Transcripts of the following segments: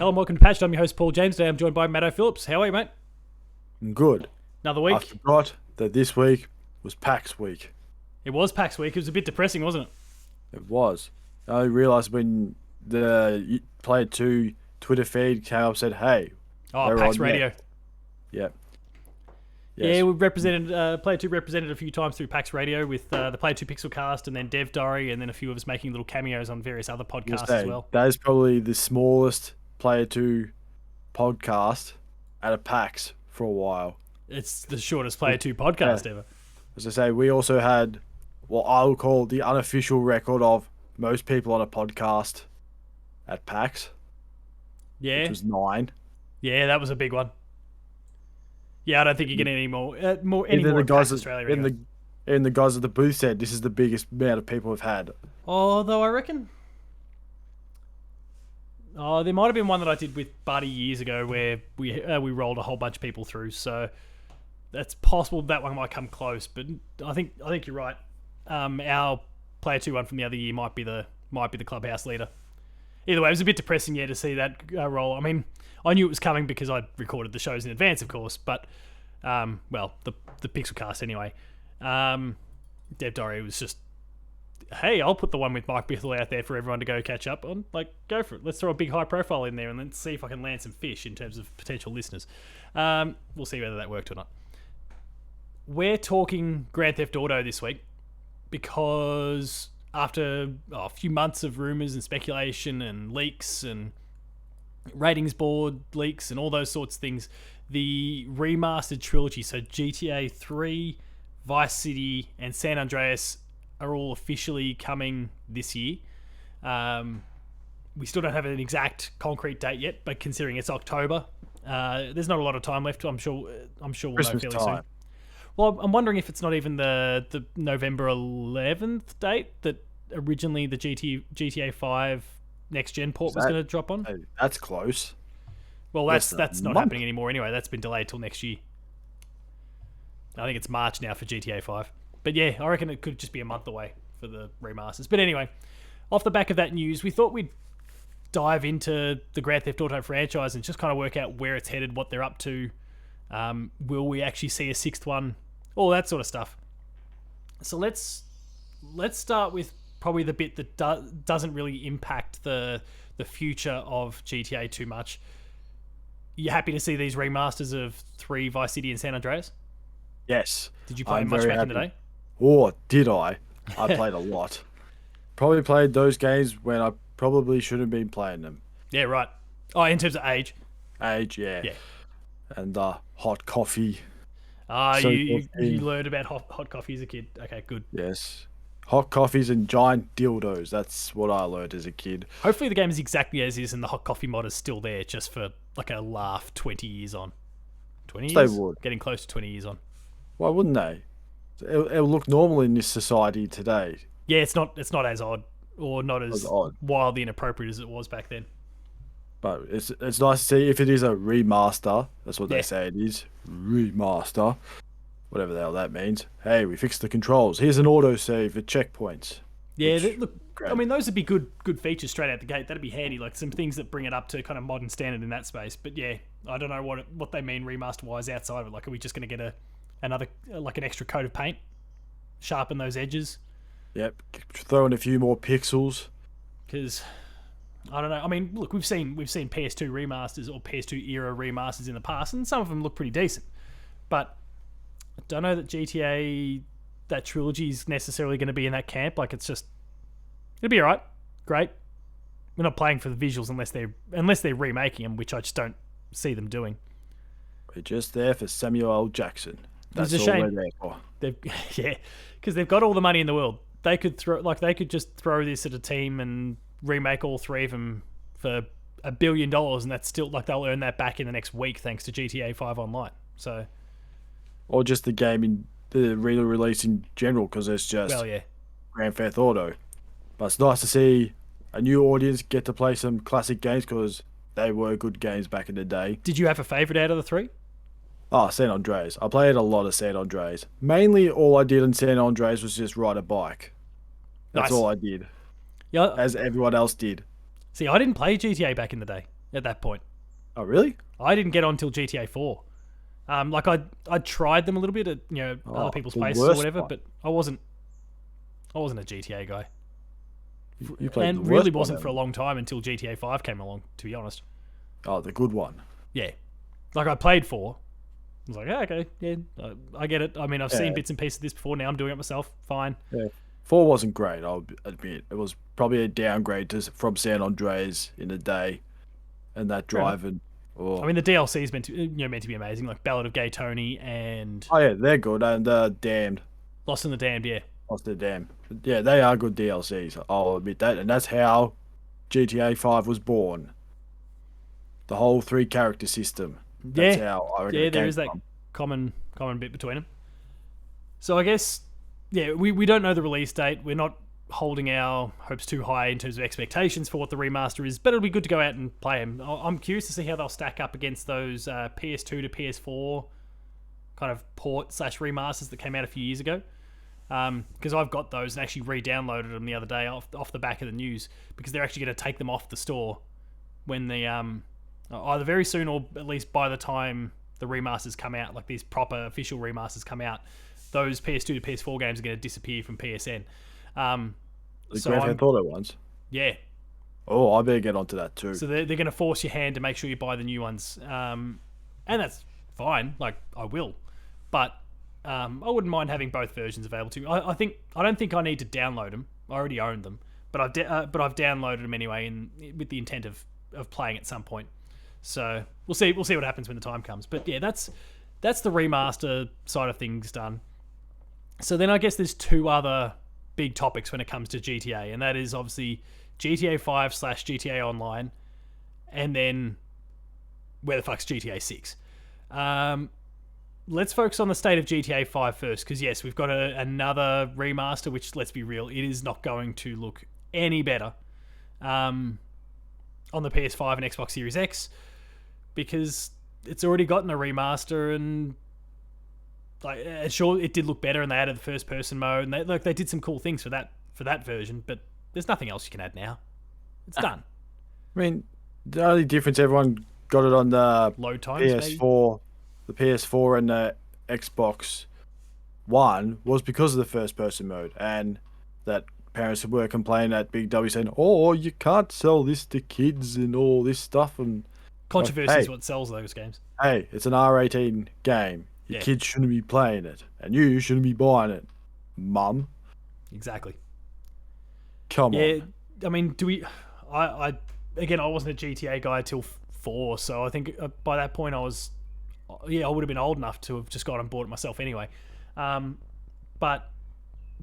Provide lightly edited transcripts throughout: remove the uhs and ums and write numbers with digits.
Hello and welcome to Patched. I'm your host, Paul James. Today I'm joined by Matto Phillips. How are you, mate? Good. Another I week. forgot that this week was PAX week. It was PAX week. It was a bit depressing, wasn't it? It was. I realised when the Player 2 Twitter feed came up and said, hey, Oh, we're PAX on Radio. next. Yep. Yeah, we represented Player 2 represented a few times through PAX Radio with the Player 2 Pixelcast and then Dev Diary and then a few of us making little cameos on various other podcasts as well. That is probably the smallest Player 2 podcast at a PAX for a while. It's the shortest Player 2 podcast ever. As I say, we also had what I would call the unofficial record of most people on a podcast at PAX. Yeah. Which was 9. Yeah, that was a big one. Yeah, I don't think you're getting any more at the PAX guys Australia. Anyway. and the guys at the booth said this is the biggest amount of people we've had. Although I reckon, there might have been one that I did with Buddy years ago where we rolled a whole bunch of people through. So that's possible that one might come close. But I think you're right. Our Player 2 one from the other year might be the clubhouse leader. Either way, it was a bit depressing, to see that roll. I mean, I knew it was coming because I'd recorded the shows in advance, of course. But, the Pixelcast anyway. Dev Diary was just, hey, I'll put the one with Mike Bithell out there for everyone to go catch up on. Like, go for it. Let's throw a big high profile in there and then see if I can land some fish in terms of potential listeners. We'll see whether that worked or not. We're talking Grand Theft Auto this week because after a few months of rumours and speculation and leaks and ratings board leaks and all those sorts of things, the remastered trilogy, so GTA 3, Vice City and San Andreas are all officially coming this year. We still don't have an exact concrete date yet, but considering it's October, there's not a lot of time left. I'm sure we'll Christmas know fairly time. soon. Well, I'm wondering if it's not even the November 11th date that originally the GTA 5 next gen port was going to drop on. Hey, that's close. Well, that's not happening anymore anyway. That's been delayed till next year. I think it's March now for GTA 5. But yeah, I reckon it could just be a month away for the remasters. But anyway, off the back of that news, we thought we'd dive into the Grand Theft Auto franchise and just kind of work out where it's headed, what they're up to. Will we actually see a 6th one? All that sort of stuff. So let's start with probably the bit that doesn't really impact the future of GTA too much. You happy to see these remasters of 3, Vice City and San Andreas? Yes. Did you play much back in the day? Or did I? I played a lot. Probably played those games when I probably shouldn't have been playing them. Yeah, right. Oh, in terms of age? Age, yeah. Yeah. And hot coffee. You learned about hot coffee as a kid. Okay, good. Yes. Hot coffees and giant dildos. That's what I learned as a kid. Hopefully the game is exactly as is and the hot coffee mod is still there just for like a laugh 20 years on. 20 years? They would. Getting close to 20 years on. Why wouldn't they? It'll look normal in this society today. Yeah, it's not as odd or not as odd. wildly inappropriate as it was back then. But it's nice to see if it is a remaster. That's what they say it is. Remaster. Whatever the hell that means. Hey, we fixed the controls. Here's an autosave at checkpoints. Yeah, look, great. I mean, those would be good features straight out the gate. That'd be handy, like some things that bring it up to kind of modern standard in that space. But yeah, I don't know what they mean remaster-wise outside of it. Like, are we just going to get an extra coat of paint? Sharpen those edges? Yep. Throw in a few more pixels. Because I don't know. I mean, look, we've seen PS2 remasters or PS2 era remasters in the past, and some of them look pretty decent. But I don't know that GTA, that trilogy, is necessarily going to be in that camp. Like, it'll be alright. Great. We're not playing for the visuals unless they're remaking them, which I just don't see them doing. We're just there for Samuel L. Jackson. That's it's a shame. all we're there for. Yeah, because they've got all the money in the world. They could just throw this at a team and remake all 3 of them for $1 billion, and that's still they'll earn that back in the next week thanks to GTA 5 Online. So, or just the game in the re-release in general, because it's just Grand Theft Auto. But it's nice to see a new audience get to play some classic games because they were good games back in the day. Did you have a favourite out of the 3? San Andreas. I played a lot of San Andreas. Mainly all I did in San Andreas was just ride a bike. That's all I did. Yeah, as everyone else did. See, I didn't play GTA back in the day. at that point. Oh, really? I didn't get on until GTA 4. Like I tried them a little bit at other people's places or whatever, but I wasn't a GTA guy. You played and the really worst wasn't one, for a long time until GTA 5 came along, to be honest. Oh, the good one. Yeah. Like I played 4. I was like, okay, yeah, I get it. I mean, I've seen bits and pieces of this before. Now I'm doing it myself. Fine. Yeah. 4 wasn't great, I'll admit. It was probably a downgrade from San Andreas in the day, and that driving. I mean, the DLC is meant to be amazing, like Ballad of Gay Tony and oh yeah, they're good, and Damned. Lost in the Damned, yeah. Lost in the Damned. Yeah, they are good DLCs. I'll admit that, and that's how GTA 5 was born. The whole 3 character system. That's how I reckon there is that common bit between them. So I guess, we don't know the release date. We're not holding our hopes too high in terms of expectations for what the remaster is, but it'll be good to go out and play them. I'm curious to see how they'll stack up against those PS2 to PS4 kind of port/remasters that came out a few years ago. Because I've got those and actually re-downloaded them the other day off the back of the news, because they're actually going to take them off the store when they either very soon or at least by the time the remasters come out, like these proper official remasters come out, those PS2 to PS4 games are going to disappear from PSN. The Grand Theft Auto ones? Yeah. Oh, I better get onto that too. So they're going to force your hand to make sure you buy the new ones. And that's fine. Like, I will. But I wouldn't mind having both versions available to me. I don't think I need to download them. I already own them. But I've downloaded them anyway with the intent of playing at some point. So we'll see what happens when the time comes. But yeah, that's the remaster side of things done. So then I guess there's 2 other big topics when it comes to GTA, and that is obviously GTA 5/GTA Online, and then where the fuck's GTA 6? Let's focus on the state of GTA 5 first, because yes, we've got another remaster, which, let's be real, it is not going to look any better on the PS5 and Xbox Series X, because it's already gotten a remaster, and sure, it did look better, and they added the first person mode, and they did some cool things for that version, but there's nothing else you can add now. It's done. I mean, the only difference, everyone got it on the load times, PS4, maybe? The PS4 and the Xbox One was because of the first person mode, and that parents were complaining at Big W saying, "Oh, you can't sell this to kids and all this stuff." And controversy is what sells those games. Hey, it's an R18 game. Your kids shouldn't be playing it, and you shouldn't be buying it, Mum. Exactly. Come on. I mean, I wasn't a GTA guy till 4, so I think by that point I would have been old enough to have just gone and bought it myself anyway. But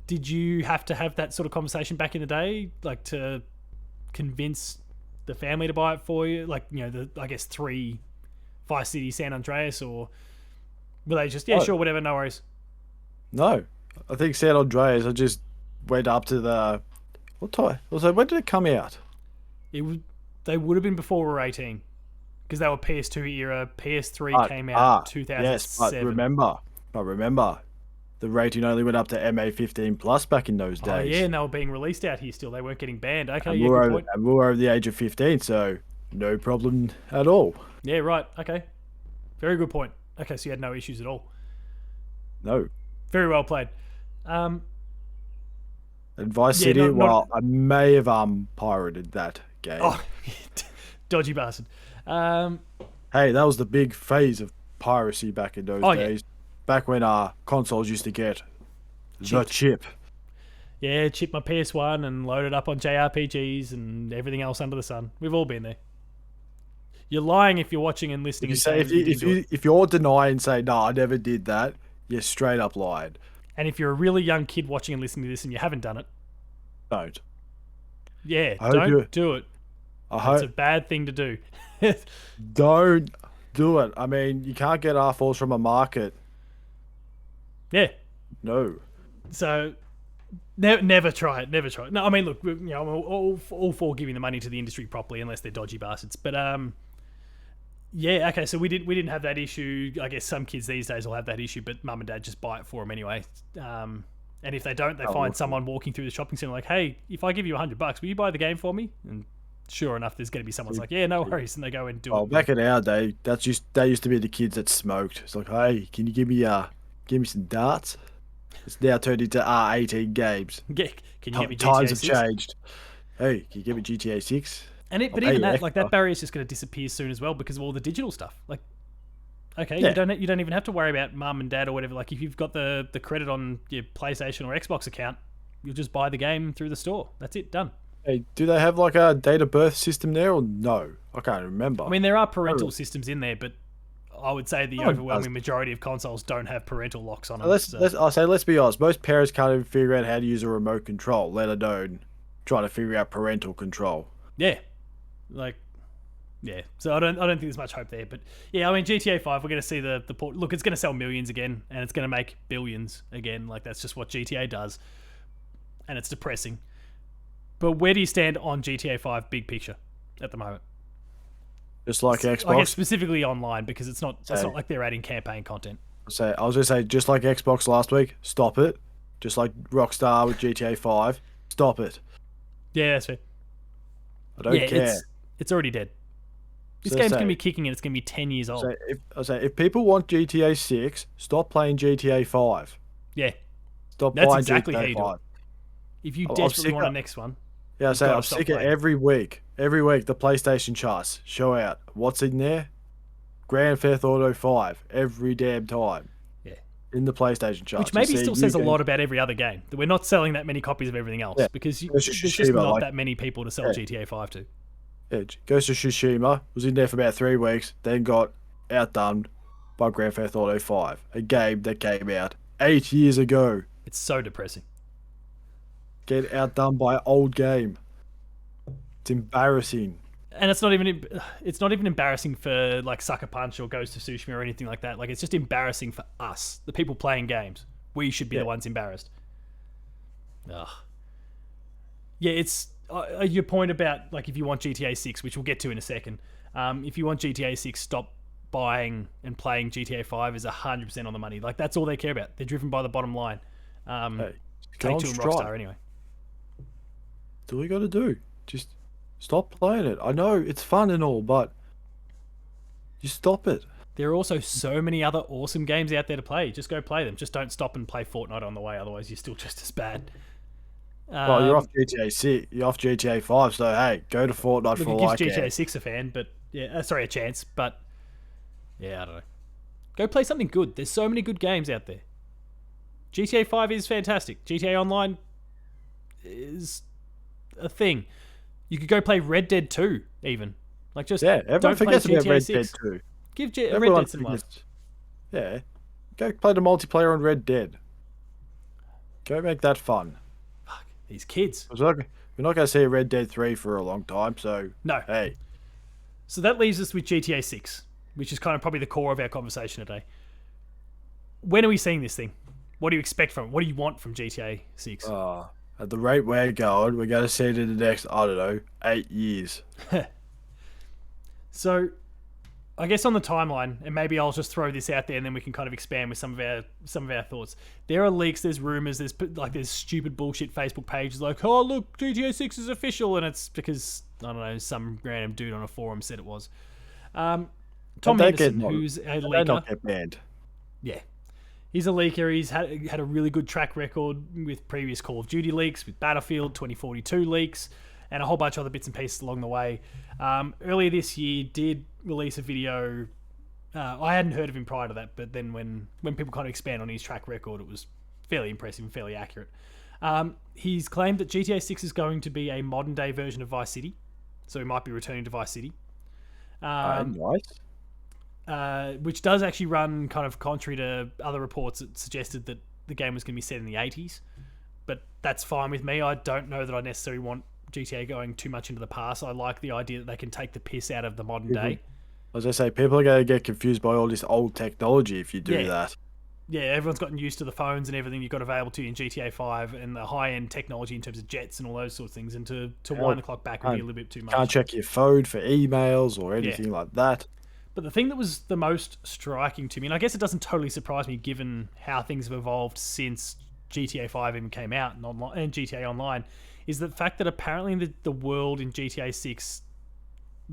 did you have to have that sort of conversation back in the day, like to convince the family to buy it for you? Like, I guess 3 Vice City, San Andreas, or were they just, sure, whatever, no worries? No. I think San Andreas, I just went up to the... What time? Also, when did it come out? They would have been before we were 18. Because they were PS2 era. PS3 came out 2007. Yes, but remember, the rating only went up to MA15 plus back in those days. Oh, yeah, and they were being released out here still. They weren't getting banned. Okay, and good point. And we were over the age of 15, so no problem at all. Yeah, right. Okay. Very good point. Okay, so you had no issues at all. No. Very well played. And Vice City, I may have pirated that game. Oh, dodgy bastard. Hey, that was the big phase of piracy back in those days. Yeah. Back when our consoles used to get the chip. Yeah, chip my PS1 and load it up on JRPGs and everything else under the sun. We've all been there. You're lying if you're watching and listening. If you're denying, say, no, I never did that, you're straight up lied. And if you're a really young kid watching and listening to this and you haven't done it, don't. Yeah, don't do it. It's a bad thing to do. Don't do it. I mean, you can't get R4s from a market. Yeah. No. So never try it. Never try it. No, I mean, look, I'm all for giving the money to the industry properly, unless they're dodgy bastards. But yeah, okay. So we didn't have that issue. I guess some kids these days will have that issue, but mum and dad just buy it for them anyway. And if they don't, they find someone walking through the shopping center like, "Hey, if I give you $100, will you buy the game for me?" And sure enough, there's going to be someone's like, yeah, no worries, and they go and do it. Oh, back in our day, they used to be the kids that smoked. It's like, hey, can you give me some darts? It's now turned into R18 games. Yeah, can you get me GTA 6? Times have changed. Hey, can you give me GTA 6? But even that, like that barrier is just going to disappear soon as well because of all the digital stuff. Like, okay, you don't even have to worry about mum and dad or whatever. Like, if you've got the credit on your PlayStation or Xbox account, you'll just buy the game through the store. That's it, done. Hey, do they have like a date of birth system there or no? I can't remember. I mean, there are parental systems in there, but I would say the overwhelming majority of consoles don't have parental locks on them. Let's be honest. Most parents can't even figure out how to use a remote control, let alone trying to figure out parental control. Yeah, So I don't think there's much hope there. But yeah, I mean, GTA 5, we're going to see the port. Look, it's going to sell millions again, and it's going to make billions again. Like, that's just what GTA does, and it's depressing. But where do you stand on GTA 5 big picture at the moment? Just like Xbox? I guess specifically online, because it's not like they're adding campaign content. I was going to say, just like Xbox last week, stop it. Just like Rockstar with GTA 5, stop it. Yeah, that's fair. I don't care. It's already dead. This game's going to be kicking and it's going to be 10 years old. If people want GTA 6, stop playing GTA 5. Yeah. Stop playing exactly GTA how you 5. do it. If you desperately want a next one. Yeah, I'm sick of every week the PlayStation charts show out what's in there. Grand Theft Auto 5 every damn time. Yeah. In the PlayStation charts. Which maybe still says a lot about every other game. That we're not selling that many copies of everything else. Yeah. Because there's just not that many people to sell GTA 5 to. Yeah, Ghost of Tsushima was in there for about 3 weeks, then got outdone by Grand Theft Auto 5. A game that came out 8 years ago. It's so depressing. Get outdone by an old game. It's embarrassing. And it's not even embarrassing for like Sucker Punch or Ghost of Tsushima or anything like that. Like, it's just embarrassing for us, the people playing games. We should be the ones embarrassed. Ugh. Yeah, it's your point about like if you want GTA 6, which we'll get to in a second. If you want GTA 6, stop buying and playing GTA 5 is 100% on the money. Like, that's all they care about. They're driven by the bottom line. Take-Two and Rockstar anyway. That's all you got to do. Just stop playing it. I know it's fun and all, but you stop it. There are also so many other awesome games out there to play. Just go play them. Just don't stop and play Fortnite on the way. Otherwise, you're still just as bad. Well, you're off GTA 6. You're off GTA 5. So hey, go to Fortnite for like. It gives GTA 6 a fan, but a chance. But yeah, I don't know. Go play something good. There's so many good games out there. GTA 5 is fantastic. GTA Online is a thing. You could go play Red Dead 2, even. Like, just everyone forgets about Red Dead 2. Give Red Dead some love. Yeah, go play the multiplayer on Red Dead. Go make that fun. Fuck, these kids. We're not going to see Red Dead 3 for a long time, so no. Hey. So that leaves us with GTA 6, which is kind of probably the core of our conversation today. When are we seeing this thing? What do you expect from it? What do you want from GTA 6? At the rate we're going, we're going to see it in the next, 8 years. So, I guess on the timeline, and maybe I'll just throw this out there, and then we can kind of expand with some of our thoughts. There are leaks, there's rumors, there's stupid bullshit Facebook pages like, oh look, GTA 6 is official, and it's because I don't know, some random dude on a forum said it was. Tom Henderson, who's a leaker, they not get banned. Yeah. He's a leaker. He's had a really good track record with previous Call of Duty leaks, with Battlefield 2042 leaks, and a whole bunch of other bits and pieces along the way. Earlier this year, did release a video. I hadn't heard of him prior to that, but then when people kind of expand on his track record, it was fairly impressive and fairly accurate. He's claimed that GTA 6 is going to be a modern-day version of Vice City, so he might be returning to Vice City. Nice. Which does actually run kind of contrary to other reports that suggested that the game was going to be set in the 80s. But that's fine with me. I don't know that I necessarily want GTA going too much into the past. I like the idea that they can take the piss out of the modern day. As I say, people are going to get confused by all this old technology if you do that. Yeah, everyone's gotten used to the phones and everything you've got available to you in GTA 5 and the high-end technology in terms of jets and all those sorts of things. And to wind the clock back would be a little bit too much. Can't check your phone for emails or anything like that. But the thing that was the most striking to me, and I guess it doesn't totally surprise me given how things have evolved since GTA 5 even came out and GTA Online, is the fact that apparently the world in GTA 6,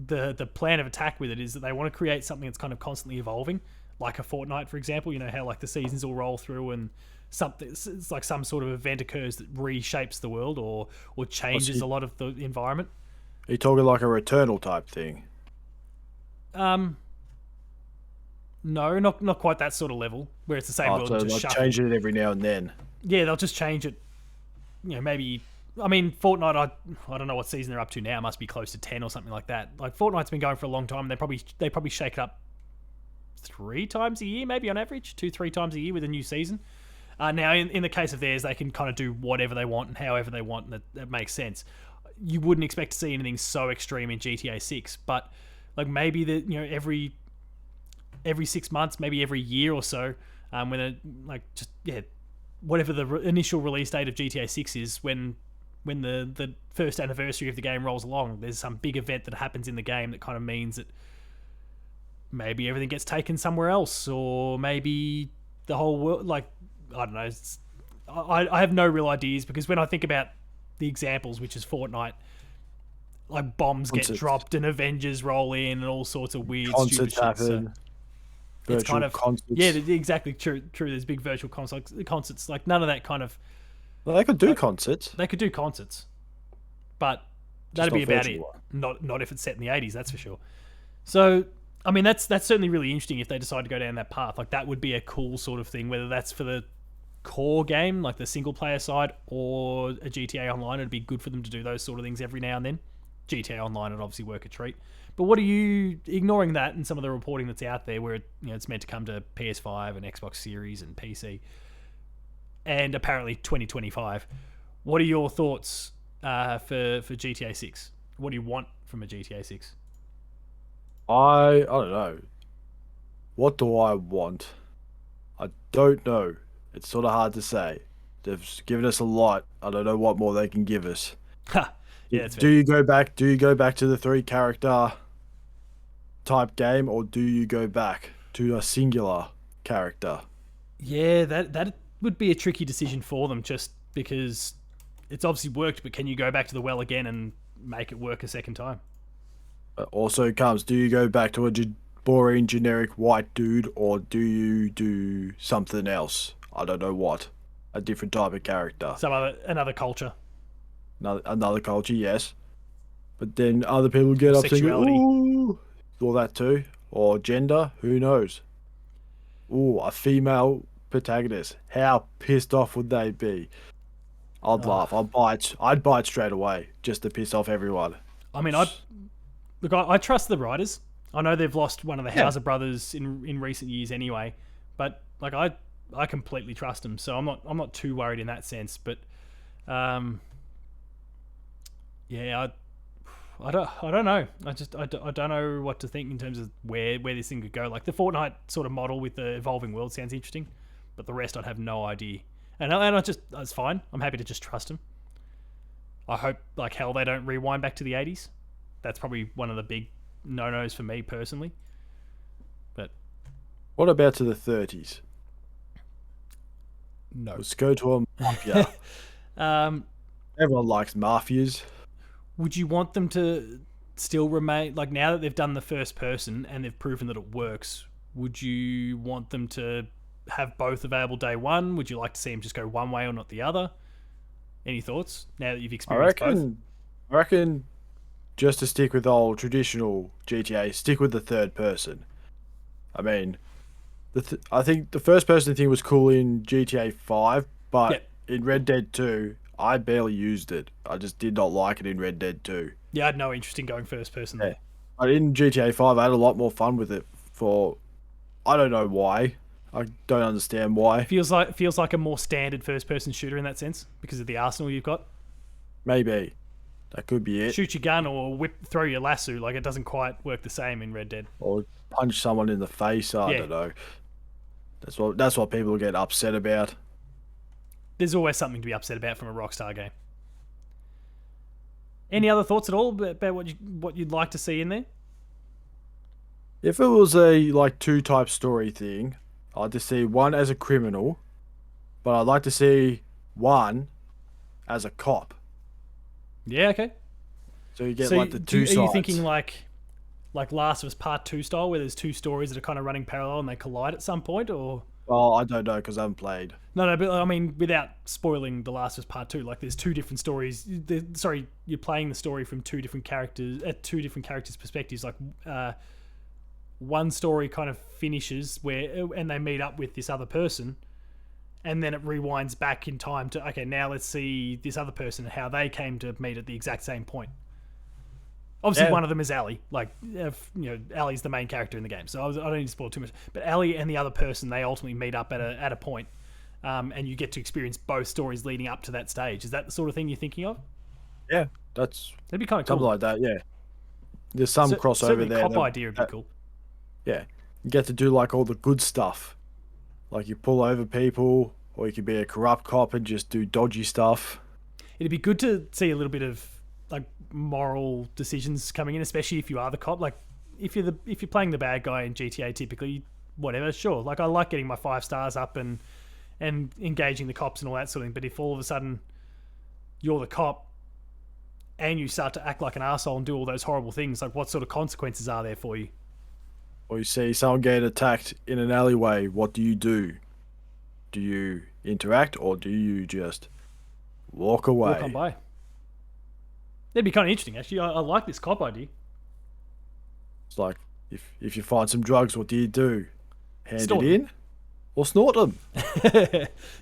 the plan of attack with it is that they want to create something that's kind of constantly evolving, like a Fortnite, for example. You know how like the seasons will roll through and something, it's like some sort of event occurs that reshapes the world or changes a lot of the environment. Are you talking like a Returnal type thing? No, not quite that sort of level where it's the same world. So and just like shuffle. changing it every now and then. Yeah, they'll just change it. You know, maybe. I mean, Fortnite. I don't know what season they're up to now. It must be close to 10 or something like that. Like Fortnite's been going for a long time. They probably shake it up 3 times a year, maybe on average, 2-3 times a year with a new season. Now, in the case of theirs, they can kind of do whatever they want and however they want, and that makes sense. You wouldn't expect to see anything so extreme in GTA 6, but like maybe every 6 months, maybe every year or so, when whatever the initial release date of GTA 6 is, when the first anniversary of the game rolls along, there's some big event that happens in the game that kind of means that maybe everything gets taken somewhere else, or maybe the whole world, like, I don't know. I have no real ideas, because when I think about the examples, which is Fortnite, like bombs get dropped and Avengers roll in and all sorts of weird stupid shit. So it's kind of concerts. Yeah, exactly true. There's big virtual concerts. Like none of that kind of. Well, they could do concerts. They could do concerts, but that'd be about it. Not if it's set in the 80s, that's for sure. So I mean, that's certainly really interesting if they decide to go down that path. Like that would be a cool sort of thing, whether that's for the core game, like the single player side, or a GTA Online. It'd be good for them to do those sort of things every now and then. GTA Online would obviously work a treat. But what are you, ignoring that and some of the reporting that's out there where it's meant to come to PS5 and Xbox Series and PC, and apparently 2025, what are your thoughts for GTA 6? What do you want from a GTA 6? I don't know. What do I want? I don't know. It's sort of hard to say. They've given us a lot. I don't know what more they can give us. Yeah, that's fair. Do you go back to the 3-character type game, or do you go back to a singular character? Yeah, that would be a tricky decision for them, just because it's obviously worked, but can you go back to the well again and make it work a second time? Also comes, do you go back to a boring generic white dude, or do you do something else? I don't know what. A different type of character. Another culture. Another culture, yes. But then other people get up saying, ooh, all that too. Or gender, who knows? Ooh, a female protagonist. How pissed off would they be? I'd laugh. I'd buy it straight away, just to piss off everyone. I mean, I trust the writers. I know they've lost one of the Hauser brothers in recent years anyway, but like I completely trust them, so I'm not too worried in that sense. But yeah, I don't know. I don't know what to think in terms of where this thing could go. Like the Fortnite sort of model with the evolving world sounds interesting, but the rest I'd have no idea. And that's fine. I'm happy to just trust them. I hope like hell they don't rewind back to the 80s. That's probably one of the big no-nos for me personally. But what about to the 30s? No. Let's go to a mafia. Everyone likes mafias. Would you want them to still remain, like now that they've done the first person and they've proven that it works, would you want them to have both available day one? Would you like to see them just go one way or not the other? Any thoughts now that you've experienced both? I reckon just to stick with old traditional GTA, stick with the third person. I mean, I think the first person thing was cool in GTA 5, but in Red Dead 2, I barely used it. I just did not like it in Red Dead 2. Yeah, I had no interest in going first person there. But in GTA 5, I had a lot more fun with it I don't know why. I don't understand why. Feels like a more standard first person shooter in that sense because of the arsenal you've got. Maybe. That could be it. Shoot your gun or throw your lasso. Like, it doesn't quite work the same in Red Dead. Or punch someone in the face. I don't know. That's what people get upset about. There's always something to be upset about from a Rockstar game. Any other thoughts at all about what you'd like to see in there? If it was a 2-type story thing, I'd just see one as a criminal but I'd like to see one as a cop. Yeah, okay. So you get like the two sides. Are you thinking like Last of Us Part 2 style, where there's two stories that are kind of running parallel and they collide at some point, or? Oh, I don't know because I haven't played. No, but I mean, without spoiling The Last of Us Part 2, like there's two different stories. Sorry, you're playing the story from two different characters, at two different characters' perspectives. Like, one story kind of finishes and they meet up with this other person, and then it rewinds back in time to, okay, now let's see this other person, how they came to meet at the exact same point. Obviously, one of them is Ellie. Like, Ellie's the main character in the game, so I don't need to spoil too much. But Ellie and the other person, they ultimately meet up at a point, and you get to experience both stories leading up to that stage. Is that the sort of thing you're thinking of? Yeah, that'd be kind of cool. Something like that. Yeah, there's some crossover there. Cop idea would be cool. Yeah, you get to do like all the good stuff, like you pull over people, or you could be a corrupt cop and just do dodgy stuff. It'd be good to see a little bit of like moral decisions coming in, especially if you are the cop. Like if you're playing the bad guy in GTA, typically, whatever, sure. Like I like getting my 5 stars up and engaging the cops and all that sort of thing. But if all of a sudden you're the cop and you start to act like an asshole and do all those horrible things, like what sort of consequences are there for you? Or you see someone get attacked in an alleyway, what do? Do you interact or do you just walk away? Walk on by. That'd be kind of interesting, actually. I like this cop idea. It's like, if you find some drugs, what do? Hand it in or snort them?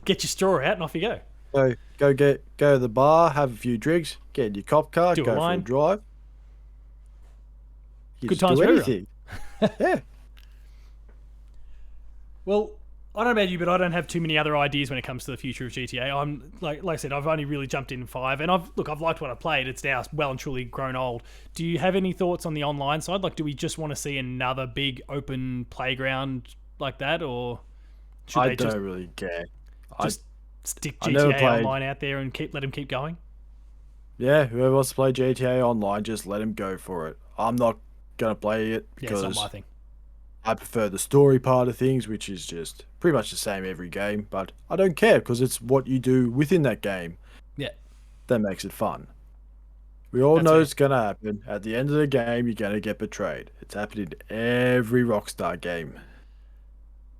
Get your straw out and off you go. Go to the bar, have a few drinks, get in your cop car, go for a drive. Good times for everything. Yeah. Well, I don't know about you, but I don't have too many other ideas when it comes to the future of GTA. I'm like I said, I've only really jumped in 5, and I've liked what I played. It's now well and truly grown old. Do you have any thoughts on the online side? Like, do we just want to see another big open playground like that, or should I don't really care. Just stick GTA Online out there and let them keep going? Yeah, whoever wants to play GTA Online, just let them go for it. I'm not gonna play it because it's not my thing. I prefer the story part of things, which is just pretty much the same every game, but I don't care because it's what you do within that game. Yeah. That makes it fun. We all know it's going to happen. At the end of the game, you're going to get betrayed. It's happened in every Rockstar game.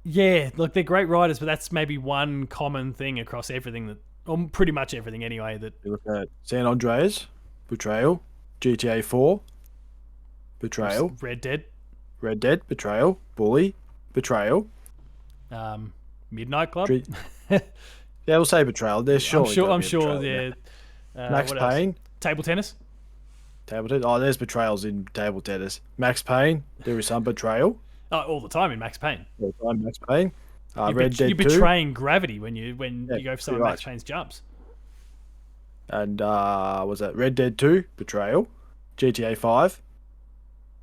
Yeah, look, they're great writers, but that's maybe one common thing across everything or pretty much everything anyway. That you look at San Andreas, betrayal. GTA 4, betrayal. Red Dead, betrayal. Bully, betrayal. Midnight Club. Yeah, we'll say betrayal. There's I'm sure. Yeah. Max Payne. Table tennis. Oh, there's betrayals in table tennis. Max Payne. There is some betrayal. Oh, all the time in Max Payne. All the time, Max Payne. Red Dead 2. You're betraying gravity when you go for some of Max Payne's jumps. And was that Red Dead 2? Betrayal. GTA 5.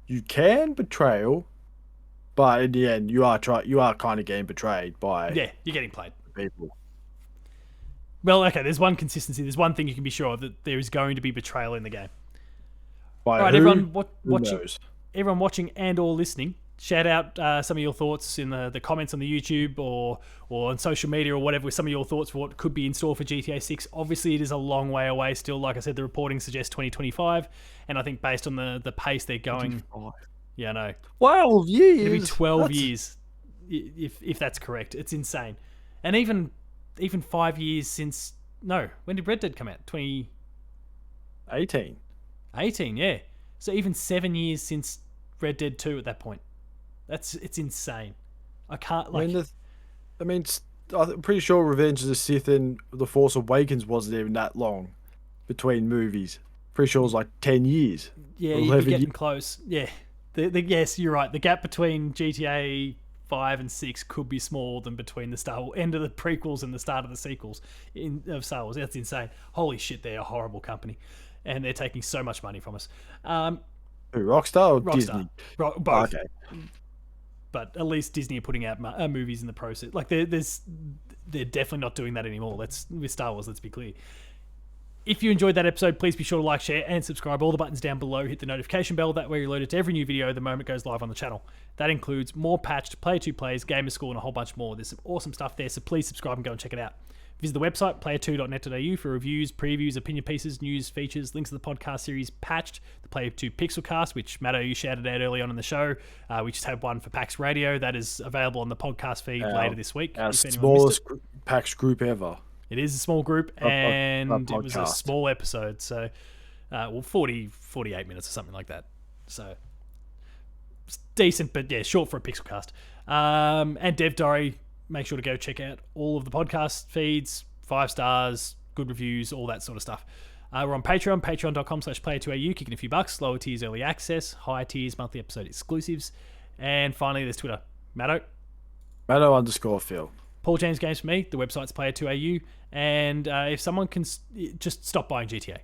You can betrayal, but in the end, you are kind of getting betrayed by. Yeah, you're getting played. People. Well, okay. There's one consistency. There's one thing you can be sure of, that there is going to be betrayal in the game. All right, everyone watching and or listening, shout out some of your thoughts in the comments on the YouTube or on social media or whatever with some of your thoughts for what could be in store for GTA 6. Obviously, it is a long way away still. Like I said, the reporting suggests 2025, and I think based on the pace they're going... 25. Yeah, I know. 12 years? It'll be 12 years, if that's correct. It's insane. And even 5 years since... No, when did Red Dead come out? 2018. 18, yeah. So even 7 years since Red Dead 2 at that point. It's insane. I can't like. I'm pretty sure Revenge of the Sith and The Force Awakens wasn't even that long between movies. Pretty sure it was like 10 years. Yeah, you're getting close. Yeah, yes, you're right. The gap between GTA 5 and 6 could be smaller than between the end of the prequels and the start of the sequels of Star Wars. That's insane. Holy shit, they're a horrible company, and they're taking so much money from us. Who, Rockstar or Rockstar. Disney? Both. Okay. But at least Disney are putting out movies in the process. Like they're definitely not doing that anymore. With Star Wars. Let's be clear. If you enjoyed that episode, please be sure to like, share, and subscribe. All the buttons down below. Hit the notification bell. That way you're alerted to every new video the moment it goes live on the channel. That includes more patched, Player 2 plays, Gamer School, and a whole bunch more. There's some awesome stuff there, so please subscribe and go and check it out. Visit the website, player2.net.au, for reviews, previews, opinion pieces, news, features, links to the podcast series Patched, the Player 2 Pixelcast, which, Matto, you shouted out early on in the show. We just had one for PAX Radio. That is available on the podcast feed later this week. Our smallest PAX group ever. It is a small group, and it was a small episode. So, 48 minutes or something like that. So, it's decent, but yeah, short for a Pixelcast. And Dev Diary. Make sure to go check out all of the podcast feeds, 5 stars, good reviews, all that sort of stuff. We're on Patreon, patreon.com/player2au, kicking a few bucks. Lower tiers, early access. Higher tiers, monthly episode exclusives. And finally, there's Twitter. Matto. Matto_Phil. Paul James Games for me. The website's player2au. And if someone can just stop buying GTA.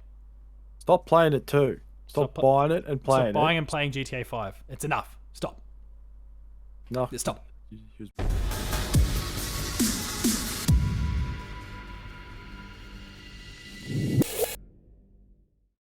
Stop playing it too. Stop buying it and playing it. Stop buying and playing GTA 5. It's enough. Stop. No. Stop.